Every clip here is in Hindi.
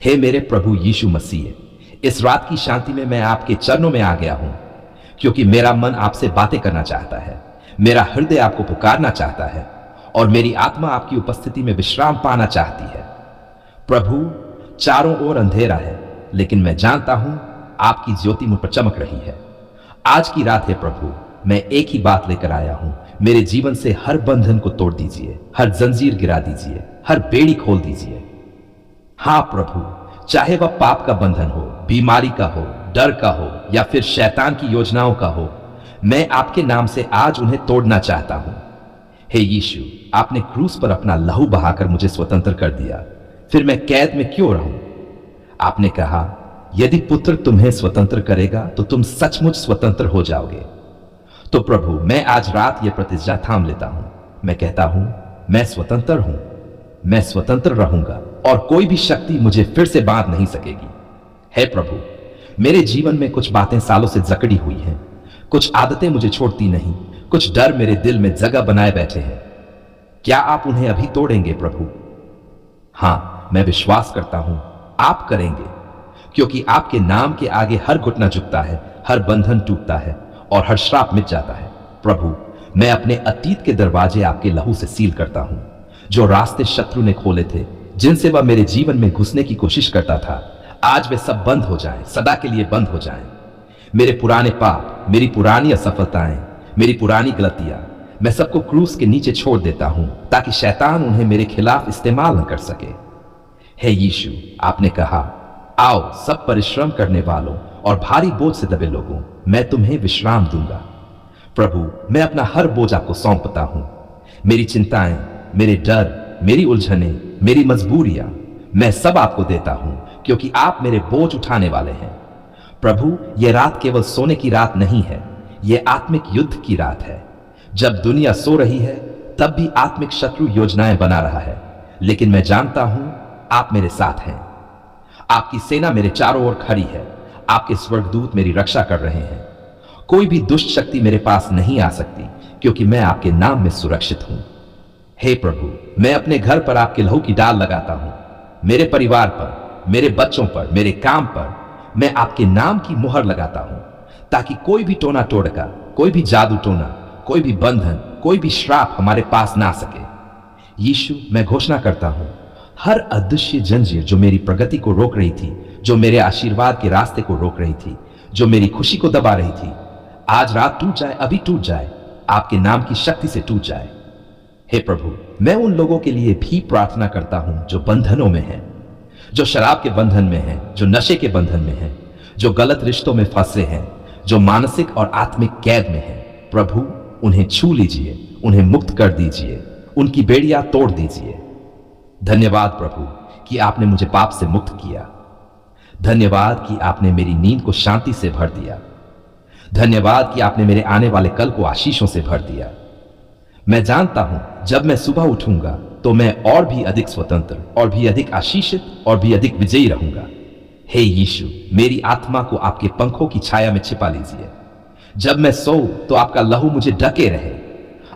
हे मेरे प्रभु यीशु मसीह, इस रात की शांति में मैं आपके चरणों में आ गया हूं, क्योंकि मेरा मन आपसे बातें करना चाहता है, मेरा हृदय आपको पुकारना चाहता है और मेरी आत्मा आपकी उपस्थिति में विश्राम पाना चाहती है। प्रभु, चारों ओर अंधेरा है, लेकिन मैं जानता हूं आपकी ज्योति मुझ पर चमक रही है। आज की रात है प्रभु, मैं एक ही बात लेकर आया हूं, मेरे जीवन से हर बंधन को तोड़ दीजिए, हर जंजीर गिरा दीजिए, हर बेड़ी खोल दीजिए। हां प्रभु, चाहे वह पाप का बंधन हो, बीमारी का हो, डर का हो या फिर शैतान की योजनाओं का हो, मैं आपके नाम से आज उन्हें तोड़ना चाहता हूं। हे यीशु, आपने क्रूस पर अपना लहू बहाकर मुझे स्वतंत्र कर दिया, फिर मैं कैद में क्यों रहूं? आपने कहा, यदि पुत्र तुम्हें स्वतंत्र करेगा तो तुम सचमुच स्वतंत्र हो जाओगे। तो प्रभु, मैं आज रात यह प्रतिज्ञा थाम लेता हूं। मैं कहता हूं, मैं स्वतंत्र हूं, मैं स्वतंत्र रहूंगा और कोई भी शक्ति मुझे फिर से बांध नहीं सकेगी। हे प्रभु, मेरे जीवन में कुछ बातें सालों से जकड़ी हुई हैं, कुछ आदतें मुझे छोड़ती नहीं, कुछ डर मेरे दिल में जगह बनाए बैठे हैं। क्या आप उन्हें अभी तोड़ेंगे प्रभु? हां, मैं विश्वास करता हूं आप करेंगे, क्योंकि आपके नाम के आगे हर घुटना झुकता है, हर बंधन टूटता है और हर श्राप मिट जाता है। प्रभु, मैं अपने अतीत के दरवाजे आपके लहू से सील करता हूं। जो रास्ते शत्रु ने खोले थे, जिनसे वह मेरे जीवन में घुसने की कोशिश करता था, आज वे सब बंद हो जाएं, सदा के लिए बंद हो जाएं। मेरे पुराने पाप, मेरी पुरानी असफलताएं, मेरी पुरानी गलतियां, मैं सबको क्रूस के नीचे छोड़ देता हूं, ताकि शैतान उन्हें मेरे खिलाफ इस्तेमाल न कर सके। हे यीशु, आपने कहा, आओ सब परिश्रम करने वालों और भारी बोझ से दबे लोगों, मैं तुम्हें विश्राम दूंगा। प्रभु, मैं अपना हर बोझ आपको सौंपता हूं। मेरी चिंताएं, मेरे डर, मेरी उलझने, मेरी मजबूरियां, मैं सब आपको देता हूं, क्योंकि आप मेरे बोझ उठाने वाले हैं। प्रभु, यह रात केवल सोने की रात नहीं है, यह आत्मिक युद्ध की रात है। जब दुनिया सो रही है, तब भी आत्मिक शत्रु योजनाएं बना रहा है, लेकिन मैं जानता हूं आप मेरे साथ हैं। आपकी सेना मेरे चारों ओर खड़ी है, आपके स्वर्गदूत मेरी रक्षा कर रहे हैं। कोई भी दुष्ट शक्ति मेरे पास नहीं आ सकती, क्योंकि मैं आपके नाम में सुरक्षित हूं। हे प्रभु, मैं अपने घर पर आपके लहू की डाल लगाता हूं, मेरे परिवार पर, मेरे बच्चों पर, मेरे काम पर मैं आपके नाम की मुहर लगाता हूं, ताकि कोई भी टोना टोटका, कोई भी जादू टोना, कोई भी बंधन, कोई भी श्राप हमारे पास ना सके। यीशु, मैं घोषणा करता हूं, हर अदृश्य जंजीर जो मेरी प्रगति को रोक रही थी, जो मेरे आशीर्वाद के रास्ते को रोक रही थी, जो मेरी खुशी को दबा रही थी, आज रात टूट जाए, अभी टूट जाए, आपके नाम की शक्ति से टूट जाए। हे प्रभु, मैं उन लोगों के लिए भी प्रार्थना करता हूं जो बंधनों में हैं, जो शराब के बंधन में हैं, जो नशे के बंधन में हैं, जो गलत रिश्तों में फंसे हैं, जो मानसिक और आत्मिक कैद में हैं। प्रभु, उन्हें छू लीजिए, उन्हें मुक्त कर दीजिए, उनकी बेड़ियां तोड़ दीजिए। धन्यवाद प्रभु कि आपने मुझे पाप से मुक्त किया। धन्यवाद कि आपने मेरी नींद को शांति से भर दिया। धन्यवाद कि आपने मेरे आने वाले कल को आशीषों से भर दिया। मैं जानता हूं जब मैं सुबह उठूंगा तो मैं और भी अधिक स्वतंत्र, और भी अधिक आशीषित, और भी अधिक विजयी रहूंगा। हे यीशु, मेरी आत्मा को आपके पंखों की छाया में छिपा लीजिए। जब मैं सोऊं तो आपका लहू मुझे ढके रहे,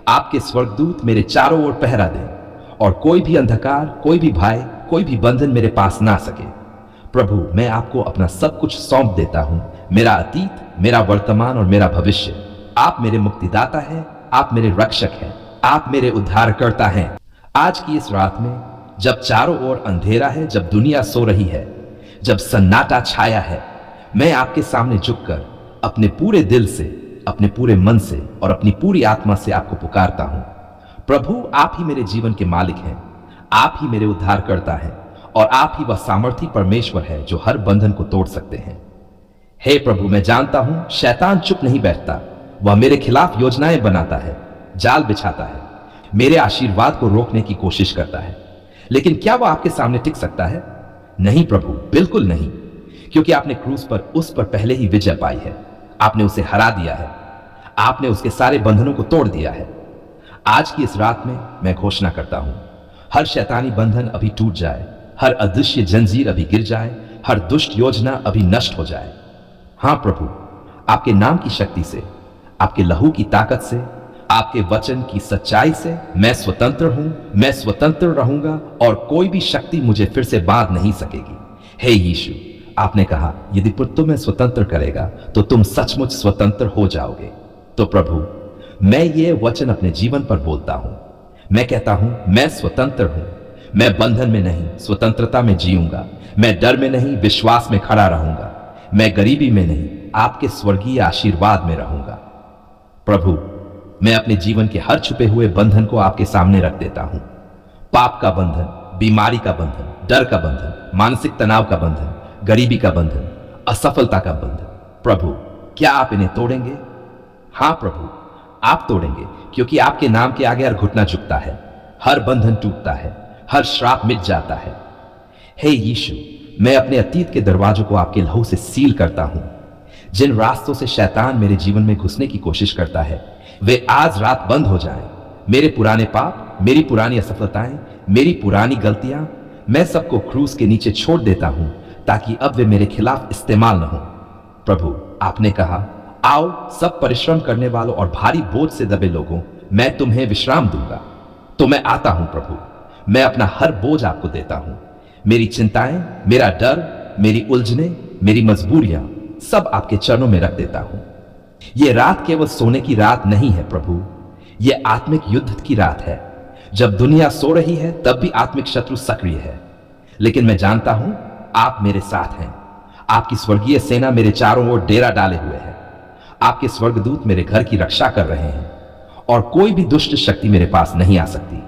आपके स्वर्गदूत मेरे चारों ओर पहरा दें, और कोई भी अंधकार, कोई भी भय, कोई भी बंधन मेरे पास ना सके। प्रभु, मैं आपको अपना सब कुछ सौंप देता हूं, मेरा अतीत, मेरा वर्तमान और मेरा भविष्य। आप मेरे मुक्तिदाता हैं, आप मेरे रक्षक हैं, आप मेरे उद्धारकर्ता हैं। आज की इस रात में, जब चारों ओर अंधेरा है, जब दुनिया सो रही है, जब सन्नाटा छाया है, मैं आपके सामने झुककर अपने पूरे दिल से, अपने पूरे मन से और अपनी पूरी आत्मा से आपको पुकारता हूं। प्रभु, आप ही मेरे जीवन के मालिक हैं, आप ही मेरे उद्धारकर्ता हैं, और आप ही वह सामर्थी परमेश्वर है जो हर बंधन को तोड़ सकते हैं। हे प्रभु, मैं जानता हूं शैतान चुप नहीं बैठता, वह मेरे खिलाफ योजनाएं बनाता है, जाल बिछाता है, मेरे आशीर्वाद को रोकने की कोशिश करता है। लेकिन क्या वह आपके सामने टिक सकता है? नहीं प्रभु, बिल्कुल नहीं, क्योंकि आपने क्रूस पर उस पर पहले ही विजय पाई है। आपने उसे हरा दिया है, आपने उसके सारे बंधनों को तोड़ दिया है। आज की इस रात में मैं घोषणा करता हूं, हर शैतानी बंधन अभी टूट जाए, हर अदृश्य जंजीर अभी गिर जाए, हर दुष्ट योजना अभी नष्ट हो जाए। हां प्रभु, आपके नाम की शक्ति से, आपके लहू की ताकत से, आपके वचन की सच्चाई से मैं स्वतंत्र हूं, मैं स्वतंत्र रहूंगा, और कोई भी शक्ति मुझे फिर से बांध नहीं सकेगी। हे यीशु, आपने कहा यदि पुत्र तुम्हें स्वतंत्र करेगा तो तुम सचमुच स्वतंत्र हो जाओगे। तो प्रभु, मैं ये वचन अपने जीवन पर बोलता हूं। मैं कहता हूं मैं स्वतंत्र हूं। मैं बंधन में नहीं, स्वतंत्रता में जीऊंगा। मैं डर में नहीं, विश्वास में खड़ा रहूंगा। मैं गरीबी में नहीं, आपके स्वर्गीय आशीर्वाद में रहूंगा। प्रभु, मैं अपने जीवन के हर छुपे हुए बंधन को आपके सामने रख देता हूं। पाप का बंधन, बीमारी का बंधन, डर का बंधन, मानसिक तनाव का बंधन, गरीबी का बंधन, असफलता का बंधन। प्रभु, क्या आप इन्हें तोड़ेंगे? हां प्रभु, आप तोड़ेंगे, क्योंकि आपके नाम के आगे हर घुटना झुकता है, हर बंधन टूटता है, हर श्राप मिट जाता है। हे यीशु, मैं अपने अतीत के दरवाजों को आपके लहू से सील करता हूं। जिन रास्तों से शैतान मेरे जीवन में घुसने की कोशिश करता है, वे आज रात बंद हो जाएं। मेरे पुराने पाप, मेरी पुरानी असफलताएं, मेरी पुरानी गलतियां, मैं सबको क्रूस के नीचे छोड़ देता हूं, ताकि अब वे मेरे खिलाफ इस्तेमाल न हो। प्रभु, आपने कहा, आओ सब परिश्रम करने वालों और भारी बोझ से दबे लोगों, मैं तुम्हें विश्राम दूंगा। तो मैं आता हूं प्रभु, मैं अपना हर बोझ आपको देता हूं। मेरी चिंताएं, मेरा डर, मेरी उलझने, मेरी मजबूरियां सब आपके चरणों में रख देता हूं। यह रात केवल सोने की रात नहीं है प्रभु, यह आत्मिक युद्ध की रात है। जब दुनिया सो रही है तब भी आत्मिक शत्रु सक्रिय है, लेकिन मैं जानता हूं आप मेरे साथ हैं। आपकी स्वर्गीय सेना मेरे चारों ओर डेरा डाले हुए है। आपके स्वर्गदूत मेरे घर की रक्षा कर रहे हैं और कोई भी दुष्ट शक्ति मेरे पास नहीं आ सकती।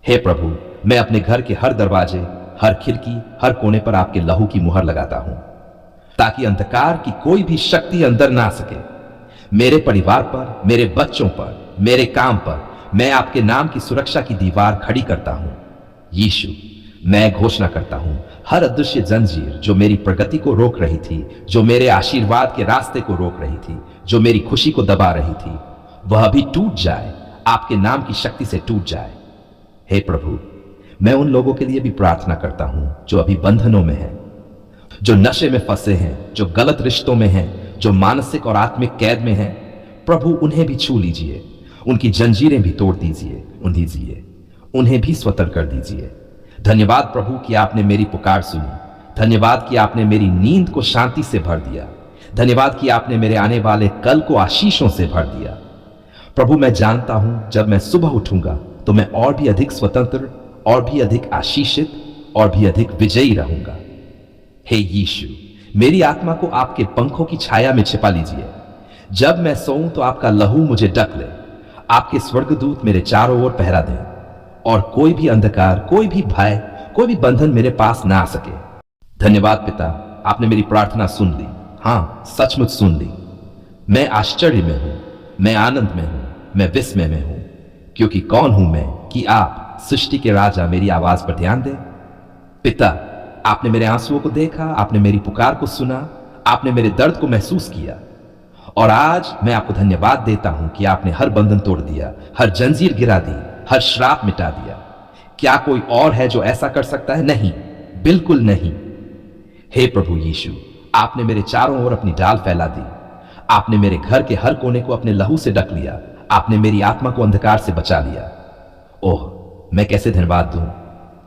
हे प्रभु, मैं अपने घर के हर दरवाजे, हर खिड़की, हर कोने पर आपके लहू की मुहर लगाता हूं, ताकि अंधकार की कोई भी शक्ति अंदर ना सके। मेरे परिवार पर, मेरे बच्चों पर, मेरे काम पर मैं आपके नाम की सुरक्षा की दीवार खड़ी करता हूं। यीशु, मैं घोषणा करता हूं, हर अदृश्य जंजीर जो मेरी प्रगति को रोक रही थी, जो मेरे आशीर्वाद के रास्ते को रोक रही थी, जो मेरी खुशी को दबा रही थी, वह भी टूट जाए, आपके नाम की शक्ति से टूट जाए। हे प्रभु, मैं उन लोगों के लिए भी प्रार्थना करता हूं जो अभी बंधनों में हैं, जो नशे में फंसे हैं, जो गलत रिश्तों में हैं, जो मानसिक और आत्मिक कैद में हैं। प्रभु, उन्हें भी छू लीजिए, उनकी जंजीरें भी तोड़ दीजिए, उन्हें भी स्वतंत्र कर दीजिए। धन्यवाद प्रभु कि आपने मेरी पुकार सुनी। धन्यवाद कि आपने मेरी नींद को शांति से भर दिया। धन्यवाद कि आपने मेरे आने वाले कल को आशीषों से भर दिया। प्रभु, मैं जानता हूं जब मैं सुबह उठूंगा तो मैं और भी अधिक स्वतंत्र, और भी अधिक आशीषित, और भी अधिक विजयी रहूंगा। हे यीशु, मेरी आत्मा को आपके पंखों की छाया में छिपा लीजिए। जब मैं सोऊं तो आपका लहू मुझे ढक ले। आपके स्वर्गदूत मेरे चारों ओर पहरा दें और कोई भी अंधकार, कोई भी भय, कोई भी बंधन मेरे पास ना आ सके। धन्यवाद पिता, आपने मेरी प्रार्थना सुन ली। हां, सचमुच सुन ली। मैं आश्चर्य में हूं, मैं आनंद में हूं, मैं विस्मय में हूं, क्योंकि कौन हूं मैं कि आप सृष्टि के राजा मेरी आवाज पर ध्यान दें। पिता, आपने मेरे आंसुओं को देखा, आपने मेरी पुकार को सुना, आपने मेरे दर्द को महसूस किया, और आज मैं आपको धन्यवाद देता हूं कि आपने हर बंधन तोड़ दिया, हर जंजीर गिरा दी, हर श्राप मिटा दिया। क्या कोई और है जो ऐसा कर सकता है? नहीं, बिल्कुल नहीं। हे प्रभु यीशु, आपने मेरे चारों ओर अपनी डाल फैला दी। आपने मेरे घर के हर कोने को अपने लहू से ढक लिया। आपने मेरी आत्मा को अंधकार से बचा लिया। ओह, मैं कैसे धन्यवाद दूं।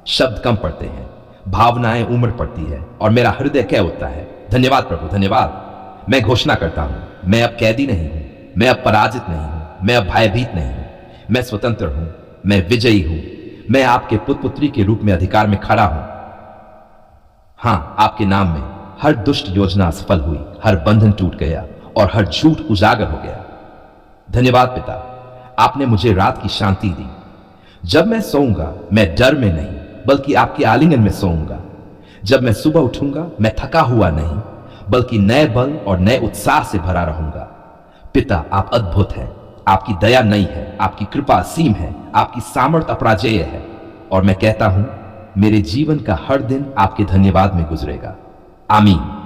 शब्द कम पड़ते हैं, भावनाएं उमड़ पड़ती है और मेरा हृदय कह उठता है, धन्यवाद प्रभु, धन्यवाद। मैं घोषणा करता हूं, मैं अब कैदी नहीं हूं, मैं अब पराजित नहीं हूं, मैं अब भयभीत नहीं हूं, मैं स्वतंत्र हूं, मैं विजयी हूं, मैं आपके पुत्र पुत्री के रूप में अधिकार में खड़ा हूं। हां, आपके नाम में हर दुष्ट योजना असफल हुई, हर बंधन टूट गया और हर झूठ उजागर हो गया। धन्यवाद पिता, आपने मुझे रात की शांति दी। जब मैं सोऊंगा मैं डर में नहीं, बल्कि आपके आलिंगन में सोऊंगा। जब मैं सुबह उठूंगा मैं थका हुआ नहीं, बल्कि नए बल और नए उत्साह से भरा रहूंगा। पिता, आप अद्भुत हैं, आपकी दया नई है, आपकी कृपा असीम है, आपकी सामर्थ्य अपराजेय है, और मैं कहता हूं मेरे जीवन का हर दिन आपके धन्यवाद में गुजरेगा। आमीन।